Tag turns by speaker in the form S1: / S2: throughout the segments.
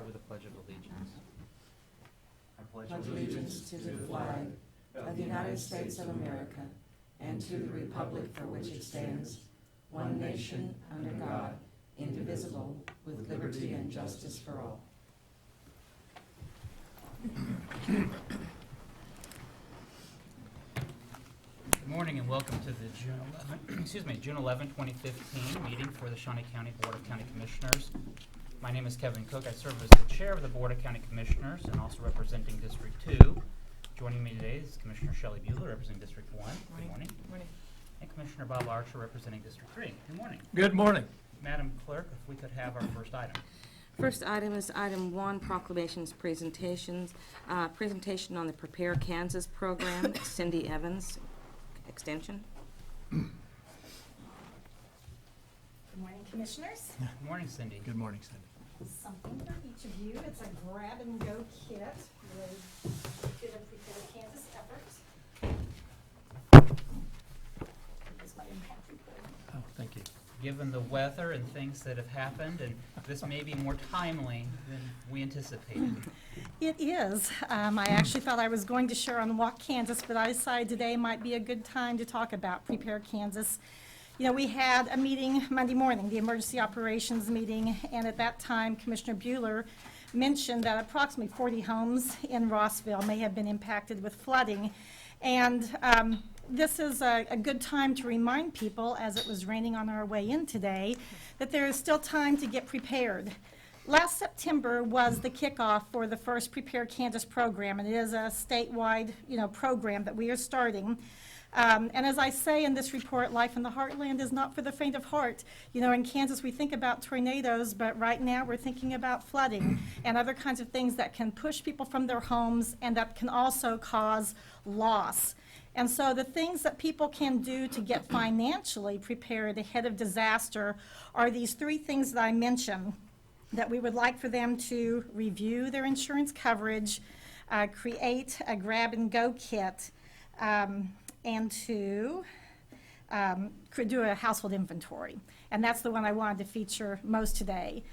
S1: with the Pledge of Allegiance. I
S2: Pledge allegiance to the flag of the United States of America and to the republic for which it stands, one nation, under God, indivisible, with liberty and justice for all.
S1: Good morning and welcome to the June 11, 2015 meeting for the Shawnee County Board of County Commissioners. My name is Kevin Cook. I serve as the chair of the Board of County Commissioners and also representing District 2. Joining me today is Commissioner Shelley Buehler, representing District 1. Good morning.
S3: Good morning.
S1: And Commissioner Bob Archer, representing District 3. Good morning.
S4: Good morning.
S1: Madam Clerk, if we could have our first item.
S3: First item is item 1, proclamations, presentations. Presentation on the Prepare Kansas program, Cindy Evans, extension.
S5: Good morning, Commissioners.
S1: Good morning, Cindy.
S4: Good morning, Cindy.
S5: Something for each of you. It's a grab-and-go kit related to the Prepare Kansas effort. Here's my impact report.
S4: Oh, thank you.
S1: Given the weather and things that have happened, and this may be more timely than we anticipated.
S5: It is. I actually thought I was going to share on Walk Kansas, but I decided today might be a good time to talk about Prepare Kansas. You know, we had a meeting Monday morning, the emergency operations meeting, and at that time, Commissioner Buehler mentioned that approximately 40 homes in Rossville may have been impacted with flooding. And this is a good time to remind people, as it was raining on our way in today, that there is still time to get prepared. Last September was the kickoff for the first Prepare Kansas program, and it is a statewide, program that we are starting. And as I say in this report, life in the heartland is not for the faint of heart. You know, in Kansas we think about tornadoes, but right now we're thinking about flooding and other kinds of things that can push people from their homes and that can also cause loss. And so the things that people can do to get financially prepared ahead of disaster are these 3 things that I mentioned, that we would like for them to review their insurance coverage, create a grab-and-go kit, and to do a household inventory. And that's the one I wanted to feature most today.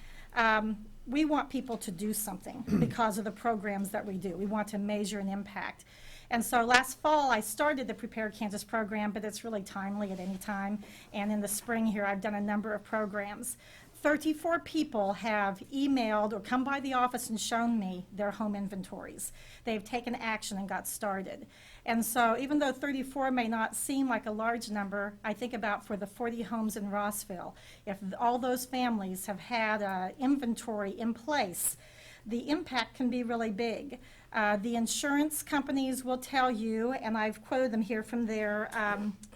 S5: We want people to do something because of the programs that we do. We want to measure an impact. And so last fall, I started the Prepare Kansas program, but it's really timely at any time. And in the spring here, I've done a number of programs. 34 people have emailed or come by the office and shown me their home inventories. They've taken action and got started. And so even though 34 may not seem like a large number, I think about for the 40 homes in Rossville, if all those families have had an inventory in place, the impact can be really big. The insurance companies will tell you, and I've quoted them here from their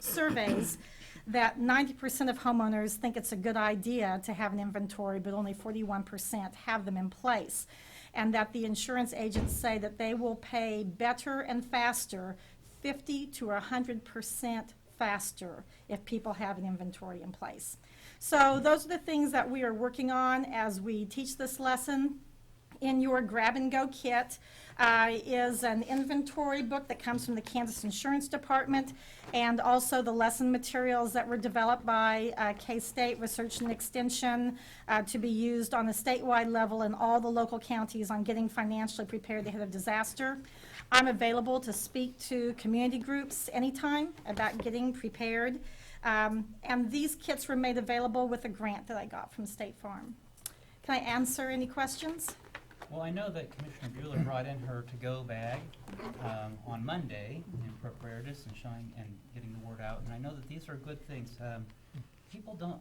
S5: surveys, that 90% of homeowners think it's a good idea to have an inventory, but only 41% have them in place. And that the insurance agents say that they will pay better and faster, 50 to 100% faster, if people have an inventory in place. So those are the things that we are working on as we teach this lesson. In your grab-and-go kit is an inventory book that comes from the Kansas Insurance Department, and also the lesson materials that were developed by K-State Research and Extension to be used on a statewide level in all the local counties on getting financially prepared ahead of disaster. I'm available to speak to community groups anytime about getting prepared. And these kits were made available with a grant that I got from State Farm. Can I answer any questions?
S1: Well, I know that Commissioner Buehler brought in her to-go bag on Monday in preparedness and showing and getting the word out. And I know that these are good things. People don't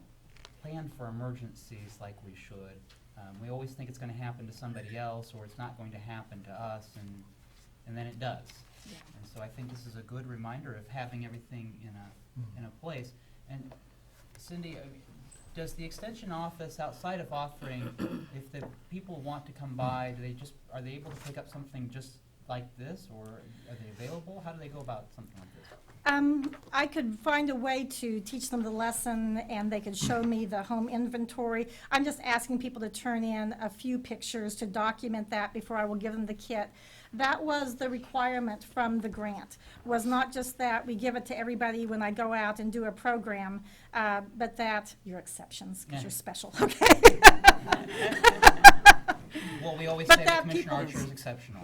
S1: plan for emergencies like we should. We always think it's going to happen to somebody else, or it's not going to happen to us, and then it does.
S5: Yeah.
S1: And so I think this is a good reminder of having everything in a place. And Cindy, does the extension office, outside of offering, if the people want to come by, are they able to pick up something just like this, or are they available? How do they go about something like this?
S5: I could find a way to teach them the lesson, and they could show me the home inventory. I'm just asking people to turn in a few pictures to document that before I will give them the kit. That was the requirement from the grant, was not just that we give it to everybody when I go out and do a program, but that, your exceptions, because you're special, okay?
S1: Well, we always
S5: But
S1: say
S5: that
S1: that Commissioner
S5: people-
S1: Archer is exceptional.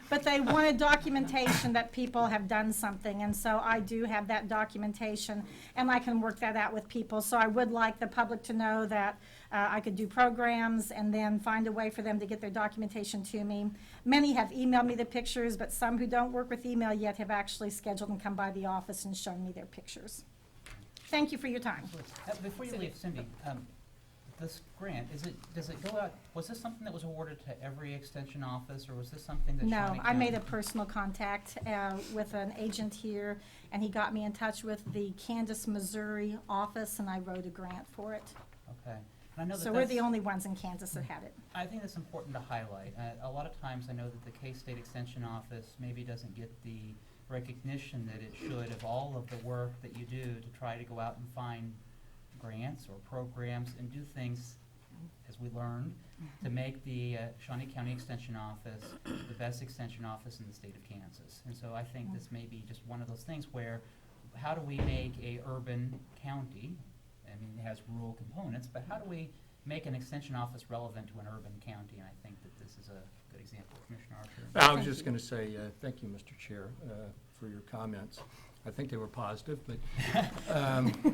S5: But they wanted documentation that people have done something, and so I do have that documentation, and I can work that out with people. So I would like the public to know that I could do programs and then find a way for them to get their documentation to me. Many have emailed me the pictures, but some who don't work with email yet have actually scheduled and come by the office and shown me their pictures. Thank you for your time.
S1: Before you leave, Cindy, this grant, does it go out, was this something that was awarded to every extension office, or was this something that Shawnee
S5: No, I made a
S1: County-
S5: personal contact with an agent here, and he got me in touch with the Kansas, Missouri office, and I wrote a grant for it.
S1: Okay. And I know that
S5: So we're the
S1: that's-
S5: only ones in Kansas that had it.
S1: I think that's important to highlight. A lot of times, I know that the K-State Extension Office maybe doesn't get the recognition that it should of all of the work that you do to try to go out and find grants or programs and do things, as we learned, to make the Shawnee County Extension Office the best extension office in the state of Kansas. And so I think this may be just one of those things where, how do we make a urban county, I mean, it has rural components, but how do we make an extension office relevant to an urban county? And I think that this is a good example. Commissioner Archer?
S4: I was
S5: Thank
S4: just
S5: you.
S4: going to say, thank you, Mr. Chair, for your comments. I think they were positive, but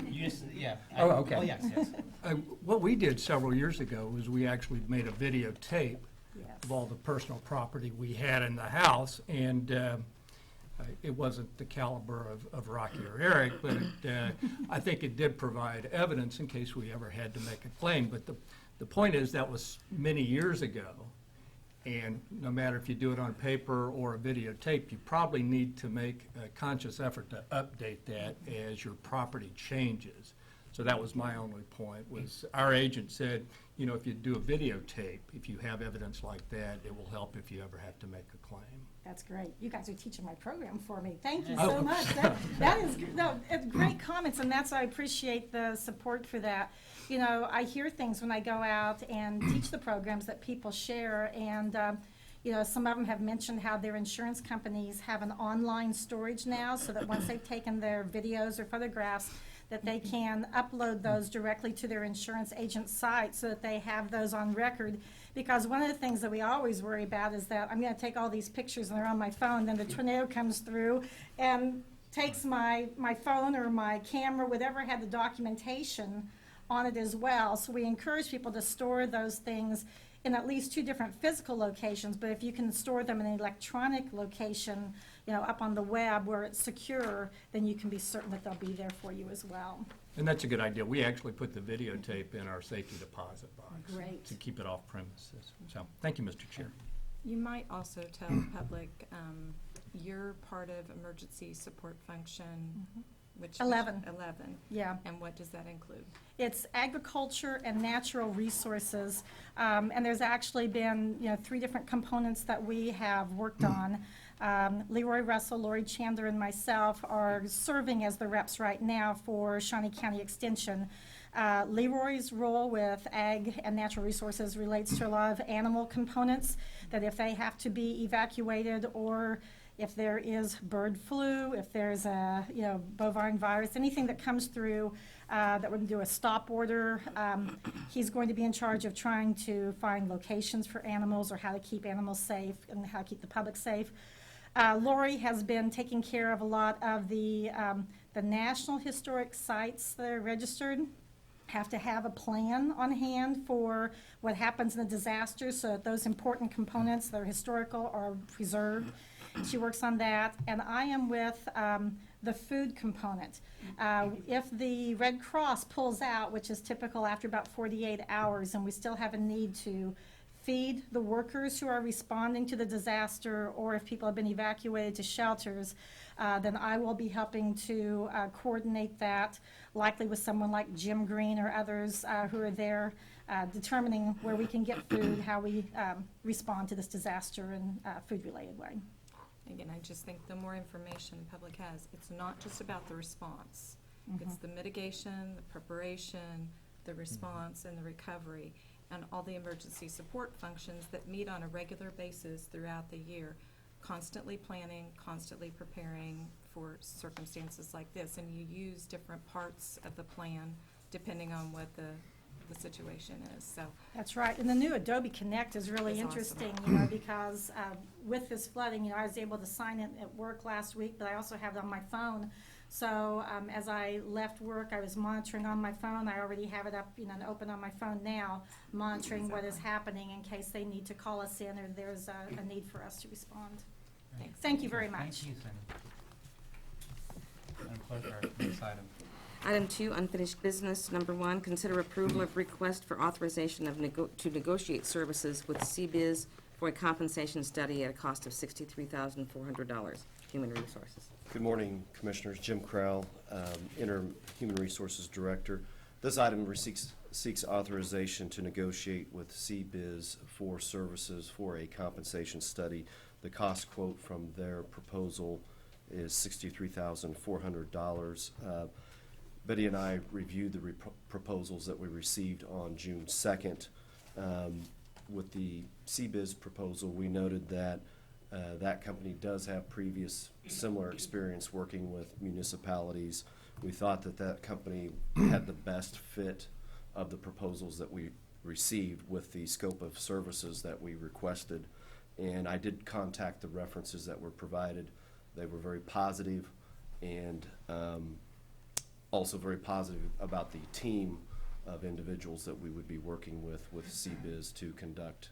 S1: You just, yeah.
S4: Oh, okay.
S1: Oh, yes, yes.
S4: what we did several years ago was we actually made a videotape
S5: Yes.
S4: of all the personal property we had in the house, and it wasn't the caliber of Rocky or Eric, but I think it did provide evidence in case we ever had to make a claim. But the point is, that was many years ago, and no matter if you do it on paper or a videotape, you probably need to make a conscious effort to update that as your property changes. So that was my only point, was our agent said, you know, if you do a videotape, if you have evidence like that, it will help if you ever have to make a claim.
S5: That's great. You guys are teaching my program for me. Thank you
S4: Oh.
S5: so much. That is, no, it's great comments, and I appreciate the support for that. You know, I hear things when I go out and teach the programs that people share, and, you know, some of them have mentioned how their insurance companies have an online storage now, so that once they've taken their videos or photographs, that they can upload those directly to their insurance agent's site so that they have those on record. Because one of the things that we always worry about is that I'm gonna take all these pictures and they're on my phone, then the tornado comes through and takes my phone or my camera, whatever had the documentation on it as well. So we encourage people to store those things in at least 2 different physical locations, but if you can store them in an electronic location, you know, up on the web where it's secure, then you can be certain that they'll be there for you as well.
S4: And that's a good idea. We actually put the videotape in our safety deposit box.
S5: Great.
S4: To keep it off premises. So, thank you, Mr. Chair.
S6: You might also tell the public, you're part of emergency support function, which.
S5: 11.
S6: 11.
S5: Yeah.
S6: And what does that include?
S5: It's agriculture and natural resources, and there's actually been, you know, 3 different components that we have worked on. Leroy Russell, Lori Chandler, and myself are serving as the reps right now for Shawnee County Extension. Leroy's role with ag and natural resources relates to a lot of animal components, that if they have to be evacuated, or if there is bird flu, if there's a, you know, bovine virus, anything that comes through that would do a stop order, he's going to be in charge of trying to find locations for animals, or how to keep animals safe and how to keep the public safe. Lori has been taking care of a lot of the national historic sites that are registered. Have to have a plan on hand for what happens in a disaster, so that those important components that are historical are preserved. She works on that, and I am with the food component. If the Red Cross pulls out, which is typical after about 48 hours, and we still have a need to feed the workers who are responding to the disaster, or if people have been evacuated to shelters, then I will be helping to coordinate that, likely with someone like Jim Green or others who are there, determining where we can get food, how we respond to this disaster in a food-related way.
S6: Again, I just think the more information the public has, it's not just about the response. It's the mitigation, the preparation, the response, and the recovery, and all the emergency support functions that meet on a regular basis throughout the year, constantly planning, constantly preparing for circumstances like this. And you use different parts of the plan depending on what the the situation is, so.
S5: That's right, and the new Adobe Connect is really
S6: It's awesome.
S5: interesting, because with this flooding, I was able to sign it at work last week, but I also have it on my phone. So as I left work, I was monitoring on my phone. I already have it up, and open on my phone now, monitoring what is happening in case they need to call us in or there's a need for us to respond.
S1: Right.
S5: Thank you very much.
S1: Thank you, Cindy. Madam Clerk, our next item.
S3: Item 2, unfinished business. Number 1, consider approval of request for authorization of to negotiate services with CBIZ for a compensation study at a cost of $63,400. Human Resources.
S7: Good morning, Commissioners. Jim Crowell, Interim Human Resources Director. This item seeks authorization to negotiate with CBIZ for services for a compensation study. The cost quote from their proposal is $63,400. Betty and I reviewed the proposals that we received on June 2nd. With the CBIZ proposal, we noted that that company does have previous similar experience working with municipalities. We thought that that company had the best fit of the proposals that we received with the scope of services that we requested. And I did contact the references that were provided. They were very positive and also very positive about the team of individuals that we would be working with CBIZ to conduct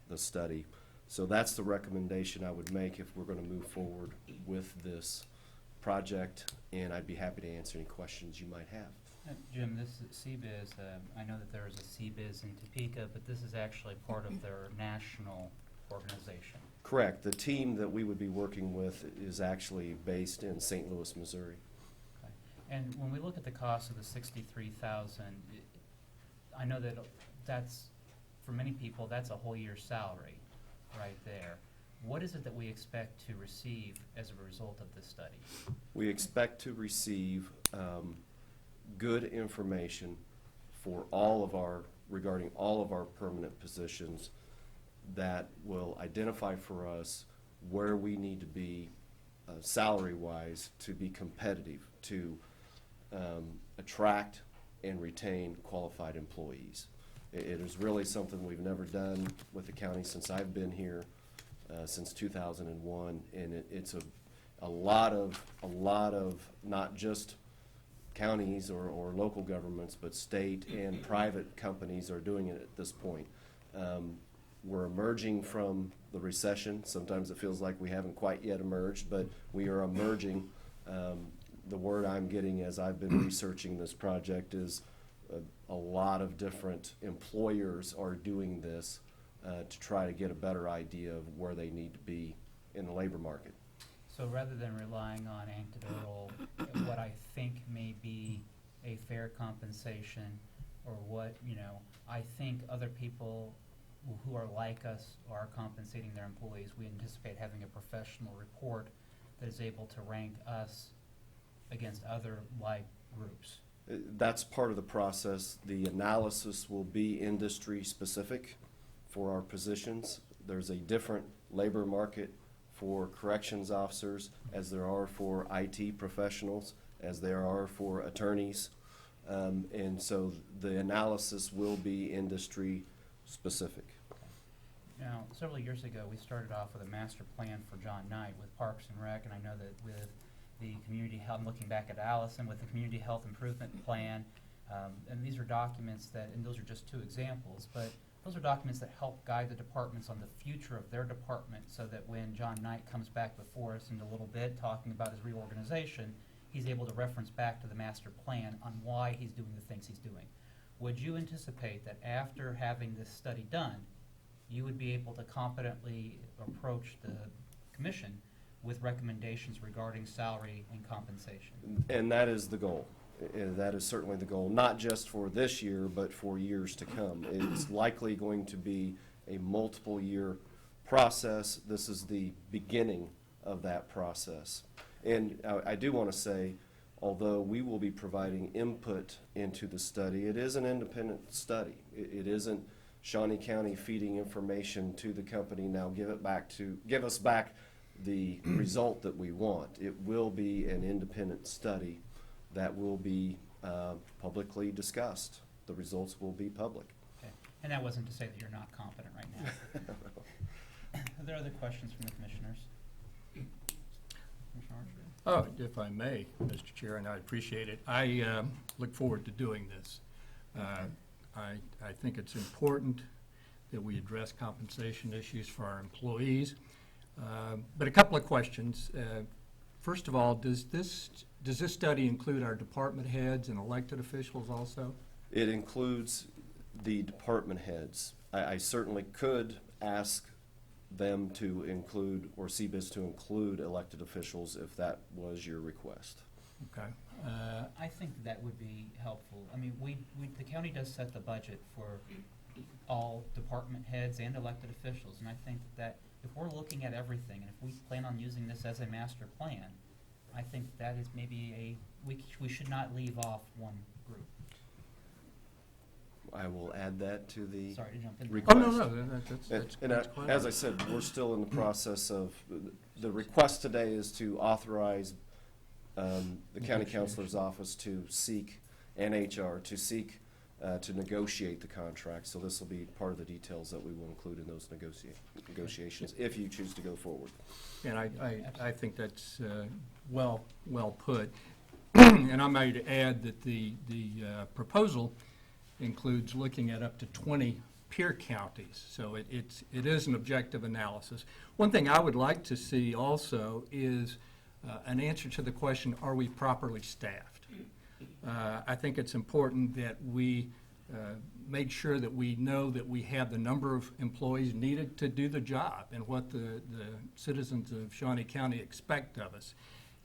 S7: the study. So that's the recommendation I would make if we're going to move forward with this project, and I'd be happy to answer any questions you might have.
S1: Jim, this is CBIZ. I know that there is a CBIZ in Topeka, but this is actually part of their national organization.
S7: Correct. The team that we would be working with is actually based in St. Louis, Missouri.
S1: Okay. And when we look at the cost of the $63,000, I know that that's, for many people, that's a whole year's salary right there. What is it that we expect to receive as a result of this study?
S7: We expect to receive good information for regarding all of our permanent positions that will identify for us where we need to be salary-wise to be competitive, to attract and retain qualified employees. It is really something we've never done with the county since I've been here, since 2001, and it's a lot of not just counties or local governments, but state and private companies are doing it at this point. We're emerging from the recession. Sometimes it feels like we haven't quite yet emerged, but we are emerging. The word I'm getting as I've been researching this project is a lot of different employers are doing this to try to get a better idea of where they need to be in the labor market.
S1: So rather than relying on anecdotal, what I think may be a fair compensation, or what, I think other people who are like us are compensating their employees, we anticipate having a professional report that is able to rank us against other like groups.
S7: That's part of the process. The analysis will be industry specific for our positions. There's a different labor market for corrections officers as there are for IT professionals, as there are for attorneys. And so the analysis will be industry specific.
S1: Now, several years ago, we started off with a master plan for John Knight with Parks and Rec, and I know that with the community health, I'm looking back at Allison, with the community health improvement plan, and these are documents that, and those are just two examples, but those are documents that help guide the departments on the future of their department, so that when John Knight comes back before us in a little bit talking about his reorganization, he's able to reference back to the master plan on why he's doing the things he's doing. Would you anticipate that after having this study done, you would be able to competently approach the commission with recommendations regarding salary and compensation?
S7: And that is the goal. That is certainly the goal, not just for this year, but for years to come. It's likely going to be a multiple year process. This is the beginning of that process. And I do want to say, although we will be providing input into the study, it is an independent study. It isn't Shawnee County feeding information to the company, now give us back the result that we want. It will be an independent study that will be publicly discussed the results will be public.
S1: Okay. And that wasn't to say that you're not confident right now. Are there other questions from the commissioners? Commissioner Archer?
S4: Oh, if I may, Mr. Chair, and I appreciate it. I look forward to doing this. I think it's important that we address compensation issues for our employees. But a couple of questions. First of all, does this study include our department heads and elected officials also?
S7: It includes the department heads. I certainly could ask them to include, or CBIZ to include elected officials if that was your request.
S4: Okay.
S1: I think that would be helpful. I mean, the county does set the budget for all department heads and elected officials, and I think that if we're looking at everything, and if we plan on using this as a master plan, I think that is maybe we should not leave off one group.
S7: I will add that to the
S1: Sorry to jump in.
S7: request.
S4: Oh, no, that's clever.
S7: As I said, we're still in the process of, the request today is to authorize the county counselor's office to seek, and HR, to seek to negotiate the contract. So this will be part of the details that we will include in those negotiations, if you choose to go forward.
S4: And I think that's well put. And I might add that the proposal includes looking at up to 20 peer counties. So it is an objective analysis. One thing I would like to see also is an answer to the question, are we properly staffed? I think it's important that we make sure that we know that we have the number of employees needed to do the job and what the citizens of Shawnee County expect of us.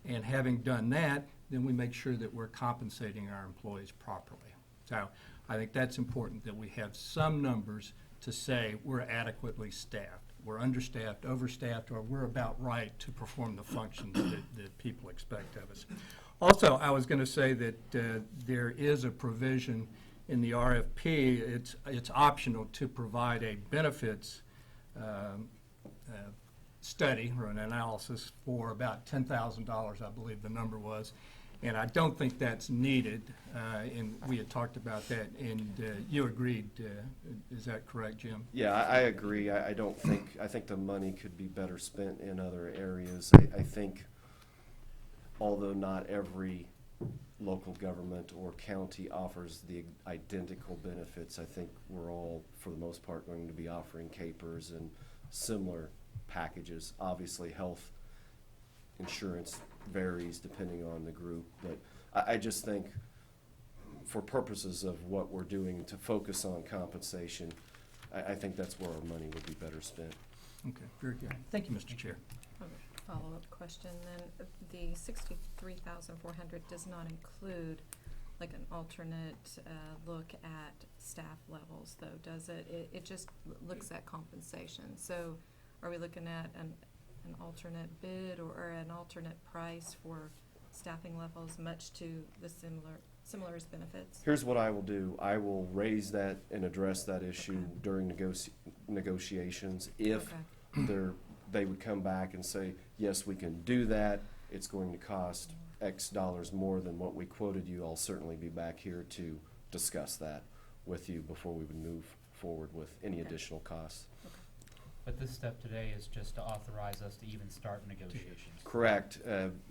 S4: And having done that, then we make sure that we're compensating our employees properly. So I think that's important, that we have some numbers to say we're adequately staffed. We're understaffed, overstaffed, or we're about right to perform the functions that people expect of us. Also, I was going to say that there is a provision in the RFP. It's optional to provide a benefits study or an analysis for about $10,000, I believe the number was. And I don't think that's needed, and we had talked about that, and you agreed. Is that correct, Jim?
S7: Yeah, I agree. I think the money could be better spent in other areas. I think, although not every local government or county offers the identical benefits, I think we're all, for the most part, going to be offering capers and similar packages. Obviously, health insurance varies depending on the group, but I just think for purposes of what we're doing to focus on compensation, I think that's where our money would be better spent.
S4: Okay, very good. Thank you, Mr. Chair.
S6: Follow-up question then. The 63,400 does not include like an alternate look at staff levels, though, does it? It just looks at compensation. So are we looking at an alternate bid or an alternate price for staffing levels, much to the similar as benefits?
S7: Here's what I will do. I will raise that and address that issue during negotiations. If they would come back and say, yes, we can do that, it's going to cost X dollars more than what we quoted you, I'll certainly be back here to discuss that with you before we would move forward with any additional costs.
S1: But this step today is just to authorize us to even start negotiations.
S7: Correct.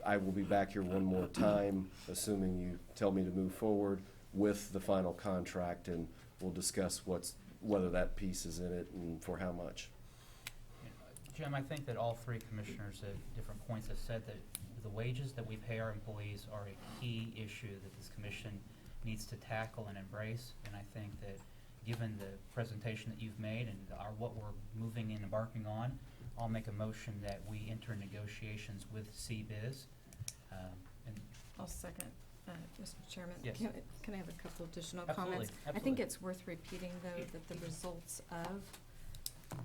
S7: I will be back here one more time, assuming you tell me to move forward with the final contract, and we'll discuss whether that piece is in it and for how much.
S1: Jim, I think that all three commissioners at different points have said that the wages that we pay our employees are a key issue that this commission needs to tackle and embrace. And I think that given the presentation that you've made and what we're moving and embarking on, I'll make a motion that we enter negotiations with CBIZ. And
S6: I'll second, Mr. Chairman.
S1: Yes.
S6: Can I have a couple additional
S1: Absolutely,
S6: comments? I think
S1: absolutely.
S6: it's worth repeating, though, that the results of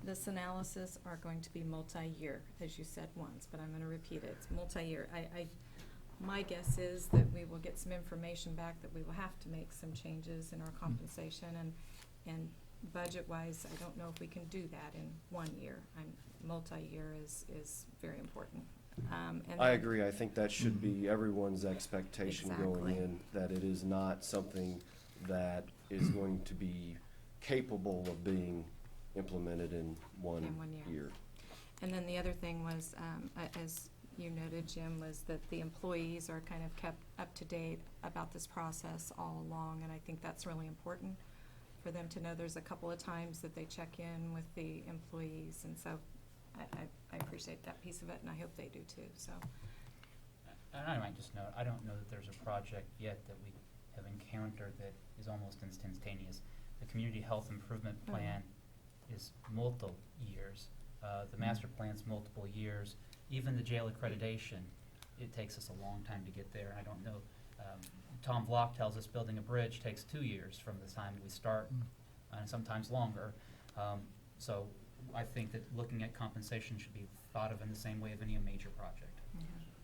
S6: this analysis are going to be multi-year, as you said once, but I'm going to repeat it. It's multi-year. My guess is that we will get some information back that we will have to make some changes in our compensation, and budget-wise, I don't know if we can do that in 1 year. Multi-year is very important. And
S7: I
S6: then-
S7: agree. I think that should be everyone's expectation
S6: Exactly.
S7: going in, that it is not something that is going to be capable of being implemented in one
S6: In 1 year.
S7: year.
S6: And then the other thing was, as you noted, Jim, was that the employees are kind of kept up to date about this process all along, and I think that's really important for them to know. There's a couple of times that they check in with the employees, and so I appreciate that piece of it, and I hope they do too, so.
S1: And I might just note, I don't know that there's a project yet that we have encountered that is almost instantaneous. The Community Health Improvement
S6: Mhm.
S1: Plan is multiple years. The master plan's multiple years. Even the jail accreditation, it takes us a long time to get there. I don't know, Tom Block tells us building a bridge takes 2 years from the time we start, and sometimes longer. So I think that looking at compensation should be thought of in the same way of any major project.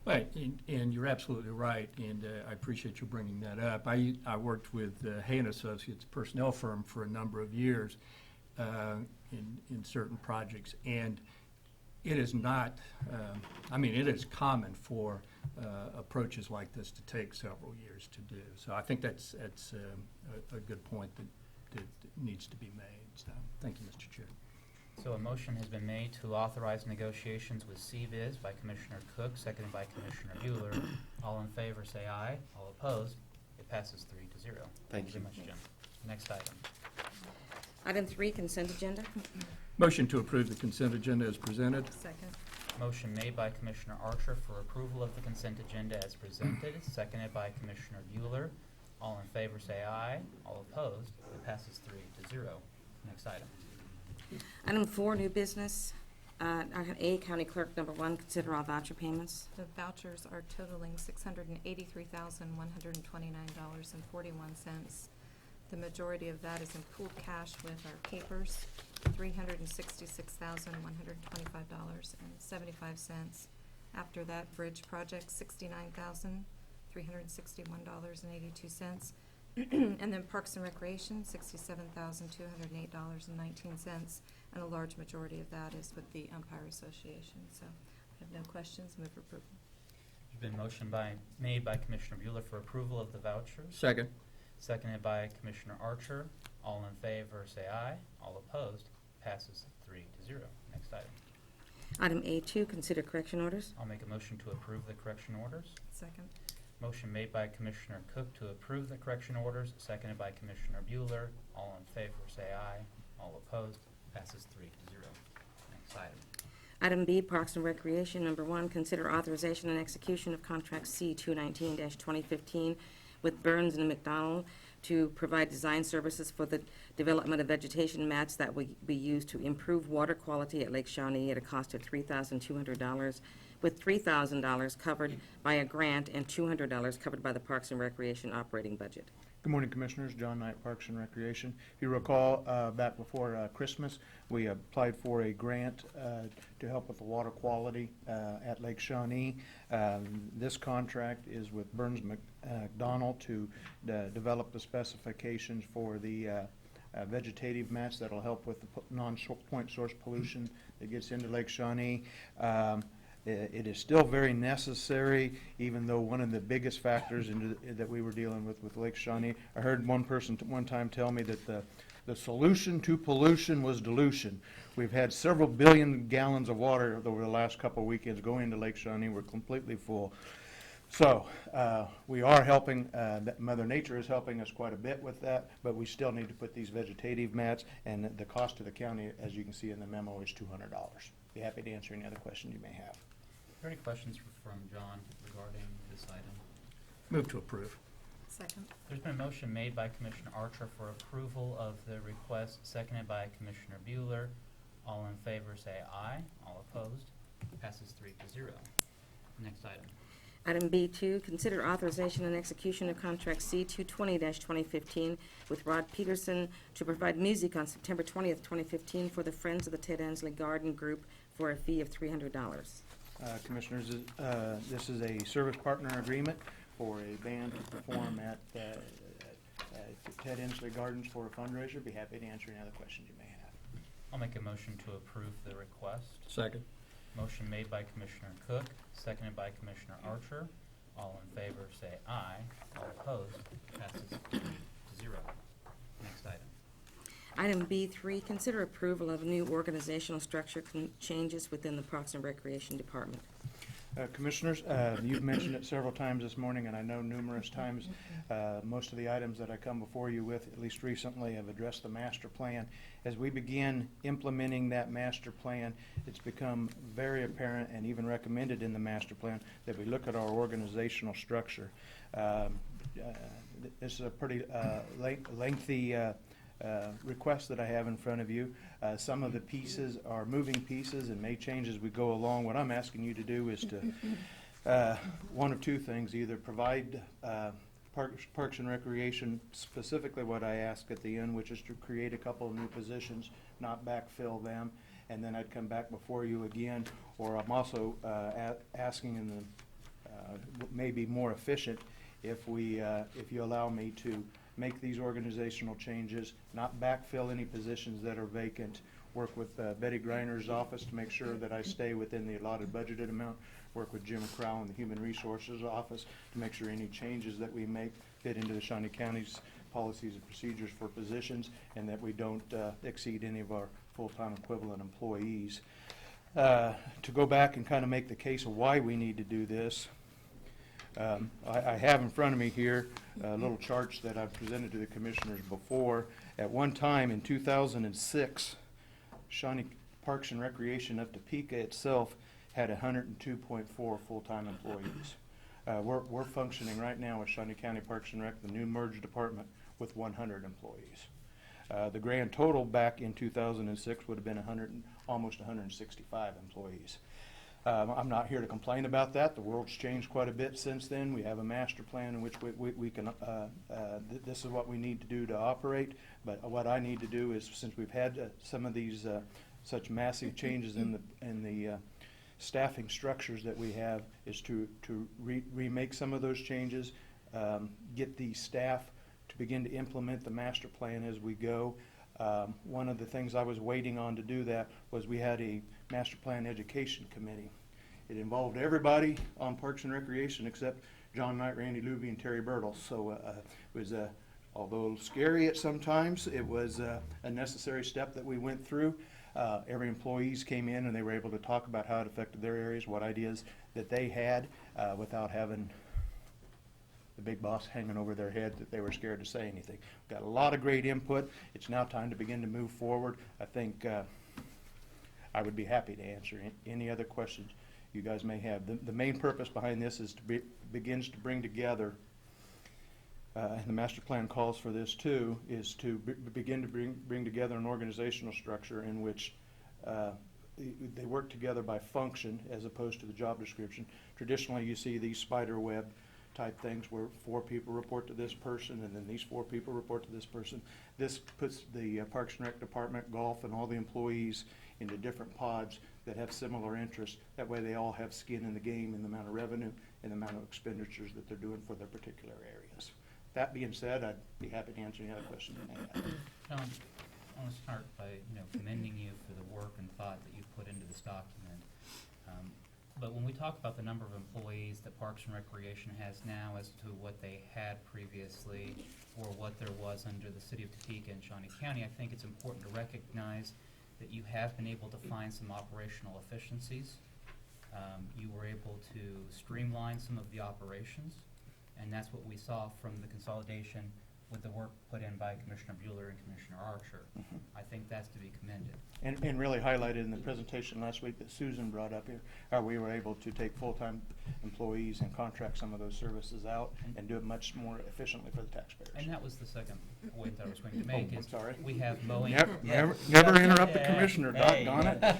S4: Right, and you're absolutely right, and I appreciate you bringing that up. I worked with Hay and Associates personnel firm for a number of years in certain projects, and it is not, it is common for approaches like this to take several years to do. So I think that's a good point that needs to be made. So, thank you, Mr. Chair.
S1: So a motion has been made to authorize negotiations with CBIZ by Commissioner Cook, seconded by Commissioner Bueller. All in favor, say aye. All opposed, it passes 3-0.
S7: Thank
S1: very
S7: you.
S1: much, Jim. Next item.
S3: Item 3, consent agenda.
S4: Motion to approve the consent agenda as presented.
S6: Second.
S1: Motion made by Commissioner Archer for approval of the consent agenda as presented, seconded by Commissioner Bueller. All in favor, say aye. All opposed, it passes 3-0. Next item.
S3: Item 4, new business. Item A, County Clerk, number 1, consider all voucher payments.
S6: The vouchers are totaling $683,129.41. The majority of that is in pooled cash with our capers, $366,125.75. After that, bridge project, $69,361.82. And then Parks and Recreation, $67,208.19, and a large majority of that is with the Umpire Association. So I have no questions, move for approval.
S1: There's been motion made by Commissioner Bueller for approval of the vouchers,
S4: Second.
S1: seconded by Commissioner Archer. All in favor, say aye. All opposed, passes 3-0. Next item.
S3: Item A2, consider correction orders.
S1: I'll make a motion to approve the correction orders.
S6: Second.
S1: Motion made by Commissioner Cook to approve the correction orders, seconded by Commissioner Bueller. All in favor, say aye. All opposed, passes 3-0. Next item.
S3: Item B, Parks and Recreation, number 1, consider authorization and execution of contract C-219-2015 with Burns and McDonnell to provide design services for the development of vegetation mats that will be used to improve water quality at Lake Shawnee at a cost of $3,200, with $3,000 covered by a grant and $200 covered by the Parks and Recreation operating budget.
S8: Good morning, Commissioners. John Knight, Parks and Recreation. If you recall, back before Christmas, we applied for a grant to help with the water quality at Lake Shawnee. This contract is with Burns McDonnell to develop the specifications for the vegetative mats that'll help with the non-point source pollution that gets into Lake Shawnee. It is still very necessary, even though one of the biggest factors that we were dealing with Lake Shawnee, I heard one person one time tell me that the solution to pollution was dilution. We've had several billion gallons of water over the last couple of weekends go into Lake Shawnee. We're completely full. So we are helping, Mother Nature is helping us quite a bit with that, but we still need to put these vegetative mats, and the cost to the county, as you can see in the memo, is $200. Be happy to answer any other questions you may have.
S1: Are there any questions from John regarding this item?
S4: Move to approve.
S6: Second.
S1: There's been a motion made by Commissioner Archer for approval of the request, seconded by Commissioner Bueller. All in favor, say aye. All opposed, passes 3-0. Next item.
S3: Item B2, consider authorization and execution of contract C-220-2015 with Rod Peterson to provide music on September 20th, 2015 for the Friends of the Ted Ansley Garden Group for a fee of $300.
S8: Commissioners, this is a service partner agreement for a band to perform at Ted Ensley Gardens for a fundraiser. Be happy to answer any other questions you may have.
S1: I'll make a motion to approve the request.
S4: Second.
S1: Motion made by Commissioner Cook, seconded by Commissioner Archer. All in favor, say aye. All opposed, passes 3-0.
S3: Item B3, consider approval of new organizational structure changes within the Parks and Recreation Department.
S8: Commissioners, you've mentioned it several times this morning, and I know numerous times, most of the items that I come before you with, at least recently, have addressed the master plan. As we begin implementing that master plan, it's become very apparent and even recommended in the master plan that we look at our organizational structure. This is a pretty lengthy request that I have in front of you. Some of the pieces are moving pieces and may change as we go along. What I'm asking you to do is to, one of two things, either provide Parks and Recreation, specifically what I asked at the end, which is to create a couple of new positions, not backfill them, and then I'd come back before you again, or I'm also asking in the, maybe more efficient, if you allow me to make these organizational changes, not backfill any positions that are vacant, work with Betty Griner's office to make sure that I stay within the allotted budgeted amount, work with Jim Crow in the Human Resources Office to make sure any changes that we make fit into the Shawnee County's policies and procedures for positions, and that we don't exceed any of our full-time equivalent employees. To go back and kind of make the case of why we need to do this, I have in front of me here little charts that I've presented to the commissioners before. At one time in 2006, Shawnee Parks and Recreation of Topeka itself had 102.4 full-time employees. We're functioning right now with Shawnee County Parks and Rec, the new merged department, with 100 employees. The grand total back in 2006 would have been almost 165 employees. I'm not here to complain about that. The world's changed quite a bit since then. We have a master plan in which we can, this is what we need to do to operate. But what I need to do is, since we've had some of these such massive changes in the staffing structures that we have, is to remake some of those changes, get the staff to begin to implement the master plan as we go. One of the things I was waiting on to do that was we had a master plan education committee. It involved everybody on Parks and Recreation except John Knight, Randy Luby, and Terry Bertle. So it was, although scary at some times, it was a necessary step that we went through. Every employees came in and they were able to talk about how it affected their areas, what ideas that they had, without having the big boss hanging over their head that they were scared to say anything. We've got a lot of great input. It's now time to begin to move forward. I think I would be happy to answer any other questions you guys may have. The main purpose behind this is to begins to bring together, and the master plan calls for this too, is to begin to bring together an organizational structure in which they work together by function as opposed to the job description. Traditionally, you see these spider web type things where 4 people report to this person and then these 4 people report to this person. This puts the Parks and Rec Department, golf, and all the employees into different pods that have similar interests. That way they all have skin in the game in the amount of revenue and the amount of expenditures that they're doing for their particular areas. That being said, I'd be happy to answer any other questions you may have.
S1: John, I want to start by commending you for the work and thought that you've put into this document. But when we talk about the number of employees that Parks and Recreation has now as to what they had previously or what there was under the City of Topeka and Shawnee County, I think it's important to recognize that you have been able to find some operational efficiencies. You were able to streamline some of the operations, and that's what we saw from the consolidation with the work put in by Commissioner Bueller and Commissioner Archer. I think that's to be commended.
S8: And really highlighted in the presentation last week that Susan brought up here, how we were able to take full-time employees and contract some of those services out and do it much more efficiently for the taxpayers.
S1: And that was the second point that I was going to make.
S8: I'm
S1: is
S8: sorry.
S1: We have mowing.
S8: Never interrupt the commissioner, doggone it.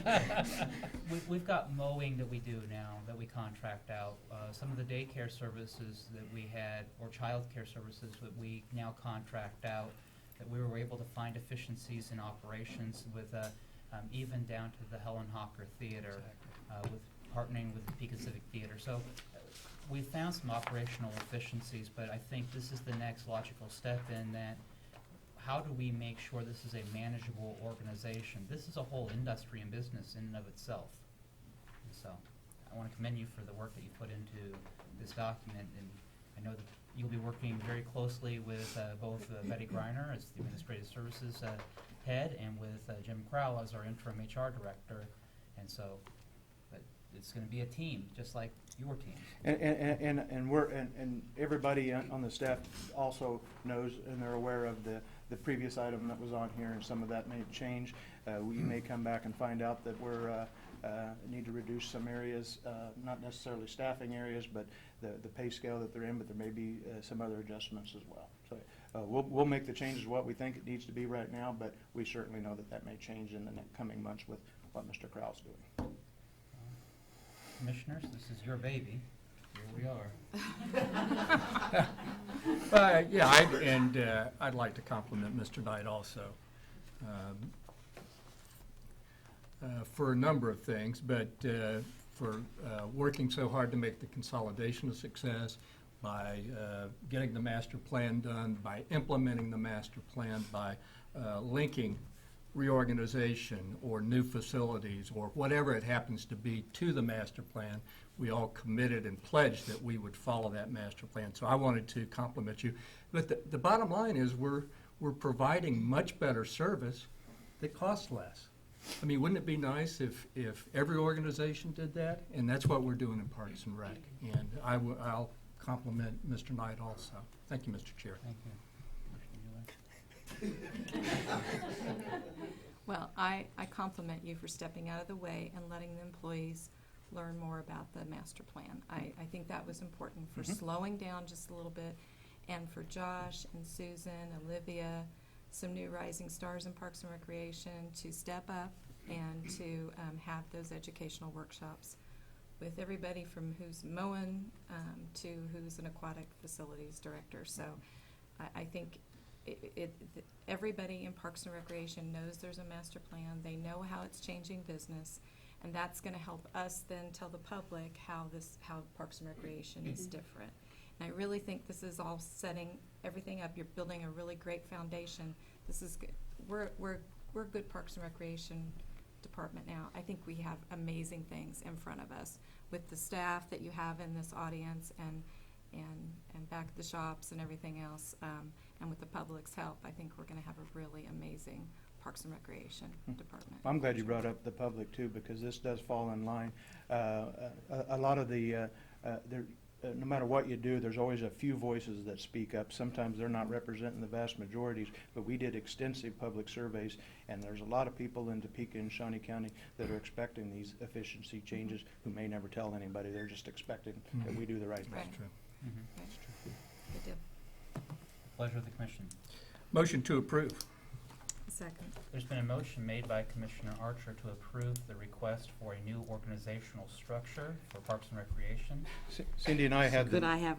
S1: We've got mowing that we do now, that we contract out. Some of the daycare services that we had, or childcare services that we now contract out, that we were able to find efficiencies in operations with, even down to the Helen Hawker Theater, with partnering with the Topeka Civic Theater. So we found some operational efficiencies, but I think this is the next logical step in that. How do we make sure this is a manageable organization? This is a whole industry and business in and of itself. And so I want to commend you for the work that you put into this document, and I know that you'll be working very closely with both Betty Griner as the Administrative Services head and with Jim Crowell as our interim HR director. And so, but it's going to be a team, just like your teams.
S8: And everybody on the staff also knows and they're aware of the previous item that was on here, and some of that may change. We may come back and find out that we're need to reduce some areas, not necessarily staffing areas, but the pay scale that they're in, but there may be some other adjustments as well. So we'll make the changes what we think it needs to be right now, but we certainly know that that may change in the coming months with what Mr. Crowell's doing.
S1: Commissioners, this is your baby. Here we are.
S4: Yeah, I'd like to compliment Mr. Knight also for a number of things, but for working so hard to make the consolidation a success, by getting the master plan done, by implementing the master plan, by linking reorganization or new facilities or whatever it happens to be to the master plan. We all committed and pledged that we would follow that master plan. So I wanted to compliment you. But the bottom line is we're providing much better service that costs less. I mean, wouldn't it be nice if every organization did that? And that's what we're doing in Parks and Rec. And I'll compliment Mr. Knight also. Thank you, Mr. Chair.
S1: Thank you. Commissioner Bueller?
S6: Well, I compliment you for stepping out of the way and letting the employees learn more about the master plan. I think that was important for slowing down just a little bit, and for Josh and Susan, Olivia, some new rising stars in Parks and Recreation to step up and to have those educational workshops with everybody from who's mowing to who's an aquatic facilities director. So I think everybody in Parks and Recreation knows there's a master plan. They know how it's changing business, and that's going to help us then tell the public how Parks and Recreation is different. And I really think this is all setting everything up. You're building a really great foundation. This is good. We're a good Parks and Recreation department now. I think we have amazing things in front of us with the staff that you have in this audience and back at the shops and everything else, and with the public's help, I think we're going to have a really amazing Parks and Recreation department.
S8: I'm glad you brought up the public too, because this does fall in line. A lot of no matter what you do, there's always a few voices that speak up. Sometimes they're not representing the vast majorities, but we did extensive public surveys, and there's a lot of people in Topeka and Shawnee County that are expecting these efficiency changes who may never tell anybody. They're just expecting that we do the right thing.
S6: Right.
S4: True.
S6: Good deal.
S1: Pleasure of the commission.
S4: Motion to approve.
S6: Second.
S1: There's been a motion made by Commissioner Archer to approve the request for a new organizational structure for Parks and Recreation.
S8: Cindy and I had
S3: Could I have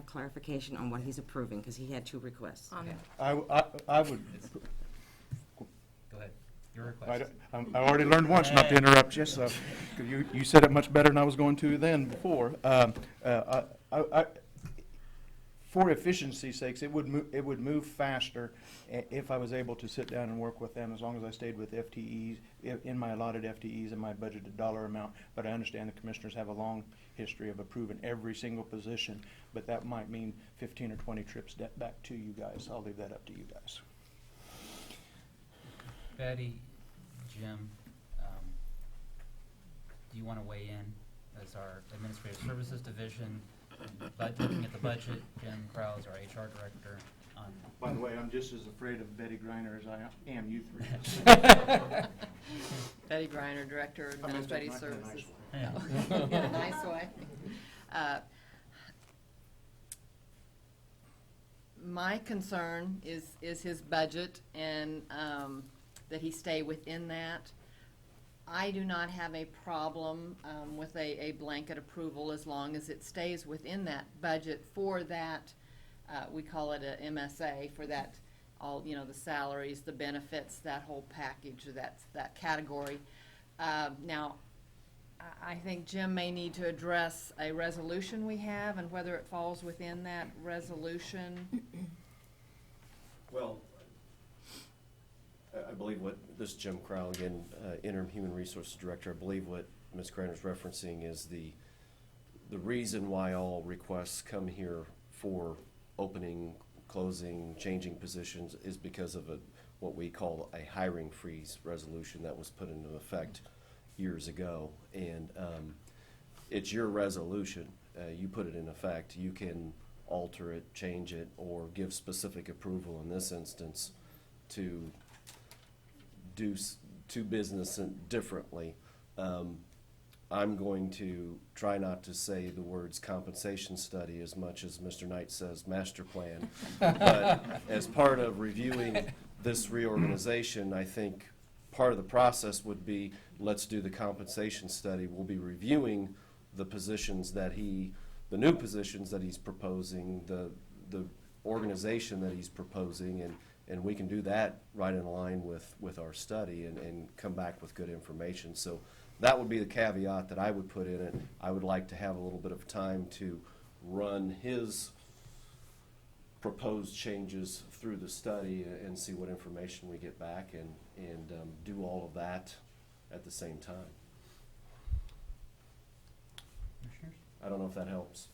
S3: clarification on what he's approving, because he had two requests?
S6: On
S8: I would.
S1: Go ahead. Your request.
S8: I already learned once not to interrupt you, so 'cause you said it much better than I was going to then before. For efficiency's sakes, it would move faster if I was able to sit down and work with them, as long as I stayed with FTEs, in my allotted FTEs and my budgeted dollar amount. But I understand the commissioners have a long history of approving every single position, but that might mean 15 or 20 trips back to you guys. I'll leave that up to you guys.
S1: Betty, Jim, do you want to weigh in as our Administrative Services Division? Looking at the budget, Jim Crowell is our HR director.
S8: By the way, I'm just as afraid of Betty Griner as I am you three.
S9: Betty Griner, Director,
S8: I meant that
S9: Administrative
S8: in a nice
S9: Services.
S8: way.
S9: In a nice way. My concern is his budget and that he stay within that. I do not have a problem with a blanket approval as long as it stays within that budget for that, we call it a MSA, for that, all, the salaries, the benefits, that whole package, that category. Now, I think Jim may need to address a resolution we have and whether it falls within that resolution.
S7: Well, I believe this is Jim Crowell again, Interim Human Resources Director. I believe what Ms. Griner's referencing is the reason why all requests come here for opening, closing, changing positions is because of what we call a hiring freeze resolution that was put into effect years ago. And it's your resolution. You put it in effect. You can alter it, change it, or give specific approval in this instance to do business differently. I'm going to try not to say the words compensation study as much as Mr. Knight says master plan. But as part of reviewing this reorganization, I think part of the process would be, let's do the compensation study. We'll be reviewing the positions that the new positions that he's proposing, the organization that he's proposing, and we can do that right in line with our study and come back with good information. So that would be the caveat that I would put in it. I would like to have a little bit of time to run his proposed changes through the study and see what information we get back and do all of that at the same time.
S1: Commissioners?
S7: I don't know if that helps.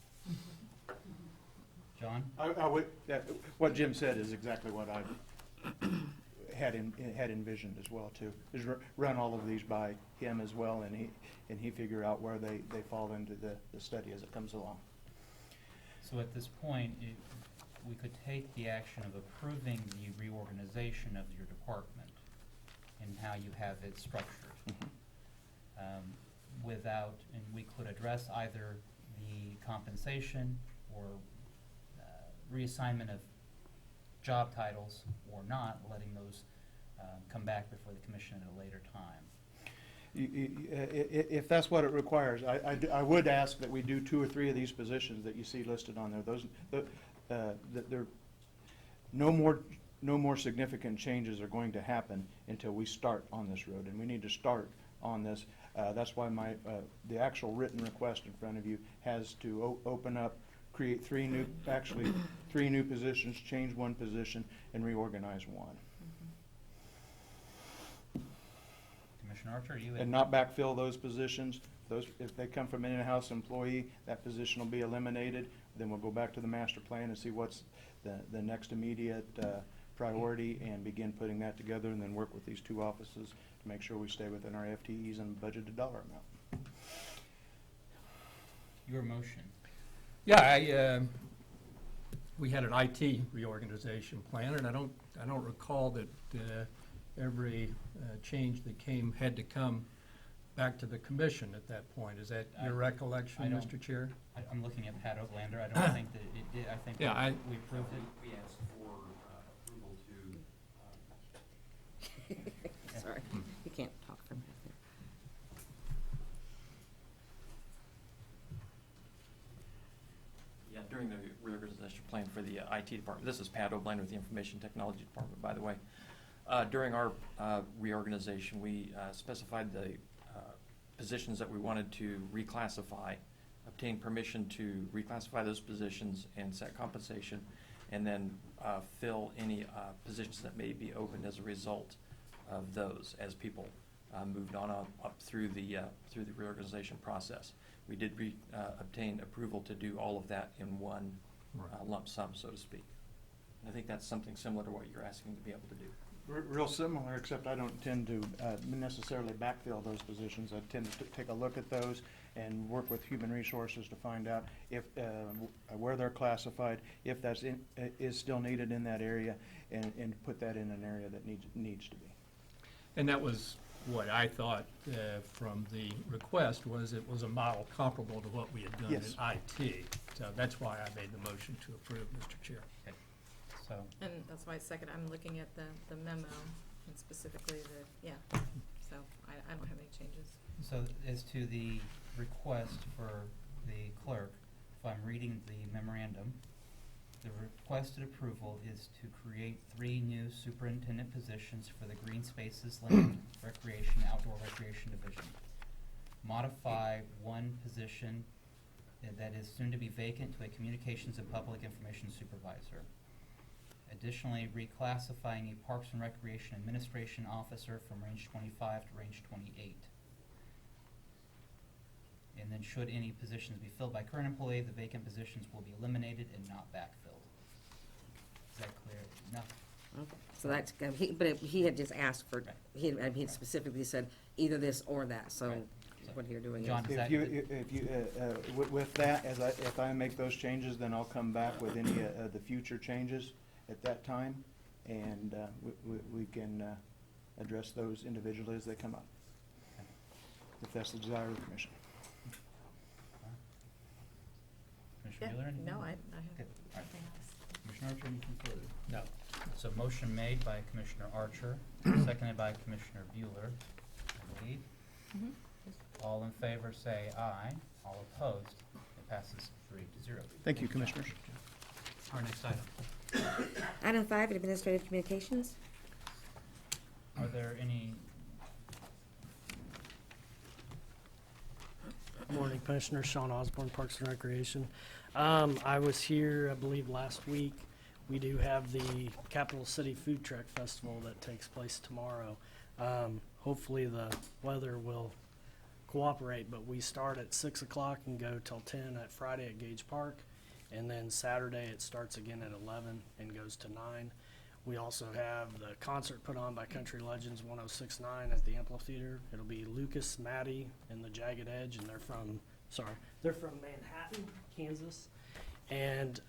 S1: John?
S8: I would, what Jim said is exactly what I had envisioned as well too, is run all of these by him as well, and he figure out where they fall into the study as it comes along.
S1: So at this point, we could take the action of approving the reorganization of your department and how you have it structured. And we could address either the compensation or reassignment of job titles or not, letting those come back before the commission at a later time.
S8: If that's what it requires, I would ask that we do 2 or 3 of these positions that you see listed on there. That no more significant changes are going to happen until we start on this road, and we need to start on this. That's why the actual written request in front of you has to open up, create 3 new positions, change 1 position, and reorganize 1.
S1: Commissioner Archer, are you?
S8: And not backfill those positions. If they come from an in-house employee, that position will be eliminated. Then we'll go back to the master plan and see what's the next immediate priority and begin putting that together, and then work with these 2 offices to make sure we stay within our FTEs and budgeted dollar amount.
S1: Your motion.
S4: Yeah, we had an IT reorganization plan, and I don't recall that every change that had to come back to the commission at that point. Is that your recollection,
S1: I don't-
S4: Mr. Chair?
S1: I'm looking at Pat Oglander. I don't think that it did. I think
S4: Yeah,
S1: we approved it.
S10: We asked for approval to
S3: Sorry, you can't talk from back there.
S10: Yeah, during the reorganization plan for the IT department. This is Pat O'Blind with the Information Technology Department, by the way. During our reorganization, we specified the positions that we wanted to reclassify, obtain permission to reclassify those positions and set compensation, and then fill any positions that may be opened as a result of those as people moved on up through the reorganization process. We did obtain approval to do all of that in one lump sum, so to speak. And I think that's something similar to what you're asking to be able to do.
S8: Real similar, except I don't tend to necessarily backfill those positions. I tend to take a look at those and work with human resources to find out if where they're classified, if that's is still needed in that area, and put that in an area that needs to be.
S4: And that was what I thought from the request, was it was a model comparable to what we had done in
S8: Yes.
S4: IT. So that's why I made the motion to approve, Mr. Chair.
S1: So,
S6: And that's why I second, I'm looking at the memo, and specifically so I don't have any changes.
S1: so as to the request for the clerk, if I'm reading the memorandum, the requested approval is to create 3 new superintendent positions for the Green Spaces Land Recreation, Outdoor Recreation Division. Modify 1 position that is soon to be vacant to a Communications and Public Information Supervisor. Additionally, reclassifying a Parks and Recreation Administration Officer from Range 25 to Range 28. And then should any positions be filled by current employee, the vacant positions will be eliminated and not backfilled. Is that clear enough?
S3: Okay, so that's, but he had just asked for,
S1: Right.
S3: he specifically said either this or that, so
S1: Right. So,
S3: what you're doing is.
S1: John, is that?
S8: With that, if I make those changes, then I'll come back with any of the future changes at that time, and we can address those individually as they come up, if that's the desire of the commission.
S1: Commissioner Bueller, anything?
S9: No, I
S1: Good.
S9: have
S1: All right.
S9: nothing else.
S1: Commissioner Archer, anything further? No. So motion made by Commissioner Archer, seconded by Commissioner Bueller, I believe.
S6: Mhm.
S1: All in favor say aye. All opposed, it passes 3-0.
S8: Thank you, Commissioners.
S1: Our next item.
S3: Item 5, administrative communications.
S1: Are there any,
S11: Morning, Commissioner Sean Osborne, Parks and Recreation. I was here, I believe, last week. We do have the Capital City Food Truck Festival that takes place tomorrow. Hopefully the weather will cooperate, but we start at 6 o'clock and go till 10 at Friday at Gage Park. And then Saturday it starts again at 11 and goes to 9. We also have the concert put on by Country Legends 106.9 at the Amphitheater. It'll be Lucas, Maddie, and the Jagged Edge, and they're from Manhattan, Kansas. And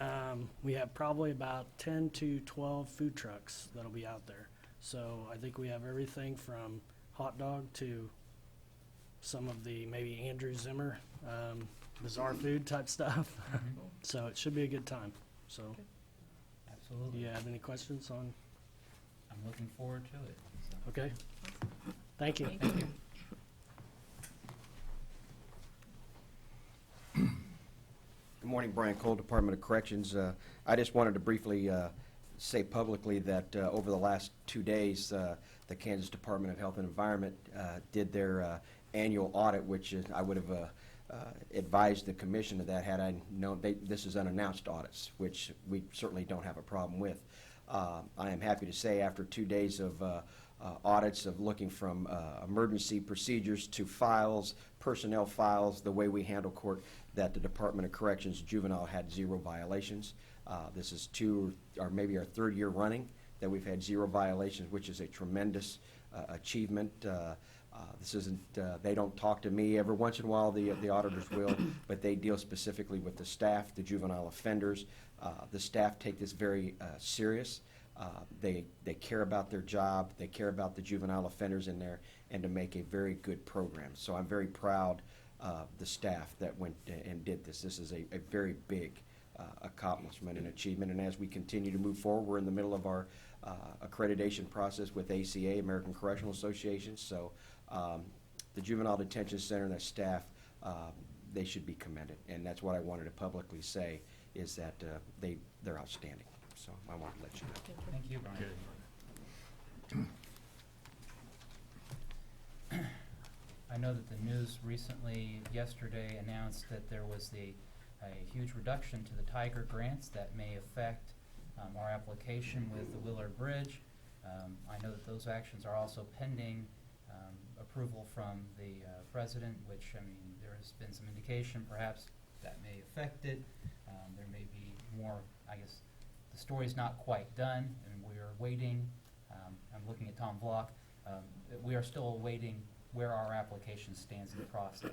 S11: we have probably about 10 to 12 food trucks that'll be out there. So I think we have everything from hot dog to some of the maybe Andrew Zimmer, bizarre food type stuff. So it should be a good time. So do
S1: absolutely.
S11: you have any questions on?
S1: I'm looking forward to it. So,
S11: Okay. Thank you.
S1: thank you.
S12: Good morning, Brian Cole, Department of Corrections. I just wanted to briefly say publicly that over the last 2 days, the Kansas Department of Health and Environment did their annual audit, which I would have advised the commission of that had I known. This is unannounced audits, which we certainly don't have a problem with. I am happy to say after 2 days of audits of looking from emergency procedures to files, personnel files, the way we handle court, that the Department of Corrections juvenile had 0 violations. This is maybe our 3rd year running that we've had 0 violations, which is a tremendous achievement. This isn't, they don't talk to me. Every once in a while, the auditors will, but they deal specifically with the staff, the juvenile offenders. The staff take this very serious. They care about their job. They care about the juvenile offenders in there and to make a very good program. So I'm very proud of the staff that went and did this. This is a very big accomplishment and achievement. And as we continue to move forward, we're in the middle of our accreditation process with ACA, American Correctional Association. So the Juvenile Detention Center and their staff, they should be commended. And that's what I wanted to publicly say, is that they're outstanding. So I wanted to let you know.
S1: Thank you, Brian. I know that the news recently, yesterday, announced that there was a huge reduction to the Tiger grants that may affect our application with the Willard Bridge. I know that those actions are also pending approval from the president, which, I mean, there has been some indication perhaps that may affect it. There may be more, I guess, the story's not quite done, and we are waiting. I'm looking at Tom Vlock. We are still awaiting where our application stands in the process.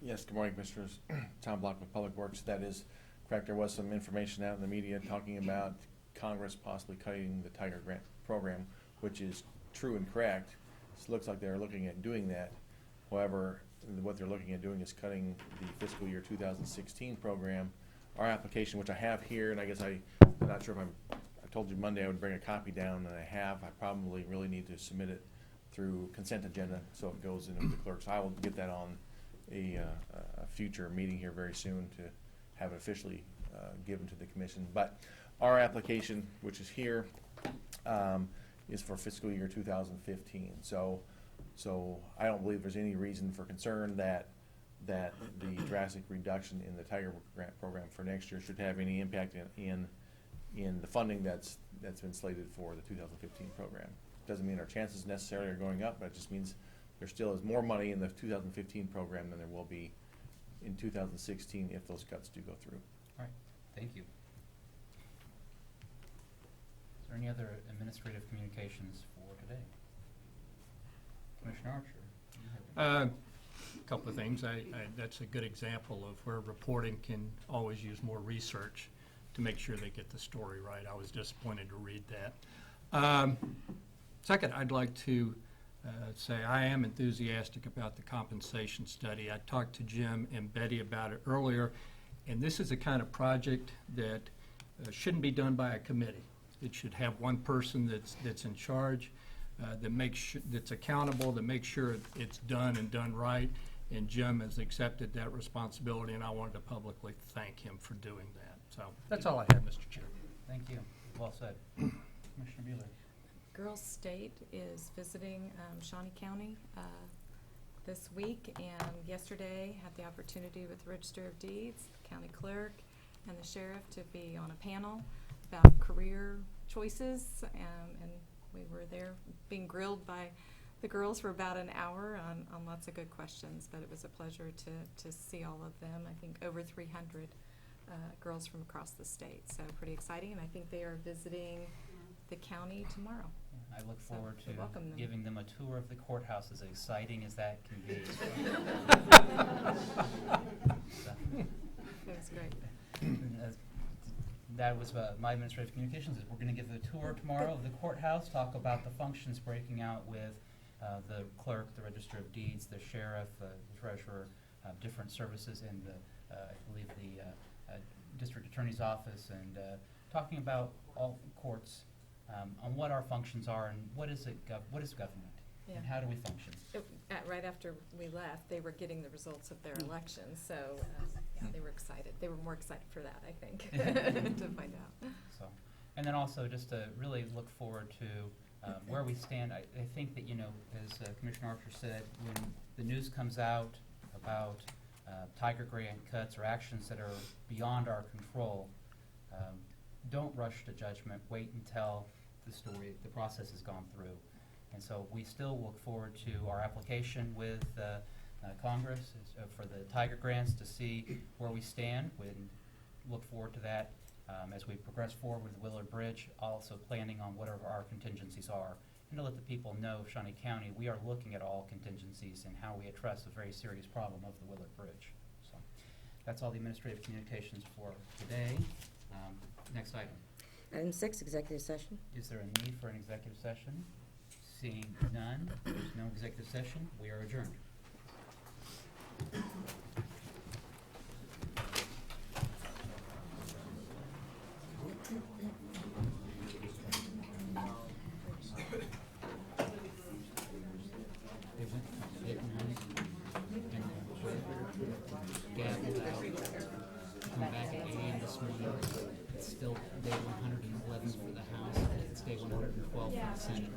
S13: Yes, good morning, Commissioners. Tom Block with Public Works. That is correct. There was some information out in the media talking about Congress possibly cutting the Tiger Grant program, which is true and correct. It looks like they're looking at doing that. However, what they're looking at doing is cutting the fiscal year 2016 program. Our application, which I have here, and I guess I'm not sure if I told you Monday I would bring a copy down, and I have. I probably really need to submit it through consent agenda, so it goes into the clerk. So I will get that on a future meeting here very soon to have it officially given to the commission. But our application, which is here, is for fiscal year 2015. So I don't believe there's any reason for concern that the drastic reduction in the Tiger Grant program for next year should have any impact in the funding that's been slated for the 2015 program. doesn't mean our chances necessarily are going up, but it just means there still is more money in the 2015 program than there will be in 2016 if those cuts do go through.
S1: All right, thank you. Is there any other administrative communications for today? Commissioner Archer? you have-
S4: Couple of things. That's a good example of where reporting can always use more research to make sure they get the story right. I was disappointed to read that. Second, I'd like to say I am enthusiastic about the compensation study. I talked to Jim and Betty about it earlier, and this is the kind of project that shouldn't be done by a committee. It should have one person that's in charge, that's accountable, that makes sure it's done and done right. And Jim has accepted that responsibility, and I wanted to publicly thank him for doing that. So that's all I have, Mr. Chair.
S1: Thank you. Well said. Commissioner Bueller?
S6: Girls State is visiting Shawnee County this week, and yesterday had the opportunity with the Register of Deeds, the county clerk, and the sheriff to be on a panel about career choices, and we were there being grilled by the girls for about an hour on lots of good questions, but it was a pleasure to see all of them. I think over 300 girls from across the state, so pretty exciting, and I think they are visiting the county tomorrow.
S1: I look
S6: So,
S1: forward to
S6: we welcome them.
S1: giving them a tour of the courthouse, as exciting as that can be.
S6: It was great.
S1: That was my administrative communications. We're going to give a tour tomorrow of the courthouse, talk about the functions breaking out with the clerk, the Register of Deeds, the sheriff, the treasurer, different services in the, I believe, the district attorney's office, and talking about all courts, on what our functions are and what is government,
S6: Yeah.
S1: and how do we function.
S6: Right after we left, they were getting the results of their election, so yeah, they were excited. They were more excited for that, I think, to find out.
S1: So, and then also just to really look forward to where we stand. I think that, as Commissioner Archer said, when the news comes out about Tiger Grant cuts or actions that are beyond our control, don't rush to judgment. Wait until the process has gone through. And so we still look forward to our application with Congress for the Tiger Grants to see where we stand. We look forward to that as we progress forward with Willard Bridge, also planning on whatever our contingencies are. And to let the people know, Shawnee County, we are looking at all contingencies and how we address the very serious problem of the Willard Bridge. So that's all the administrative communications for today. Next item.
S3: Item 6, executive session.
S1: Is there a need for an executive session? Seeing none, there's no executive session. We are adjourned. They went from midnight and gaveled out. Come back at 8 a.m. this morning. It's still day 111 for the House, and it's day 112 for the Senate.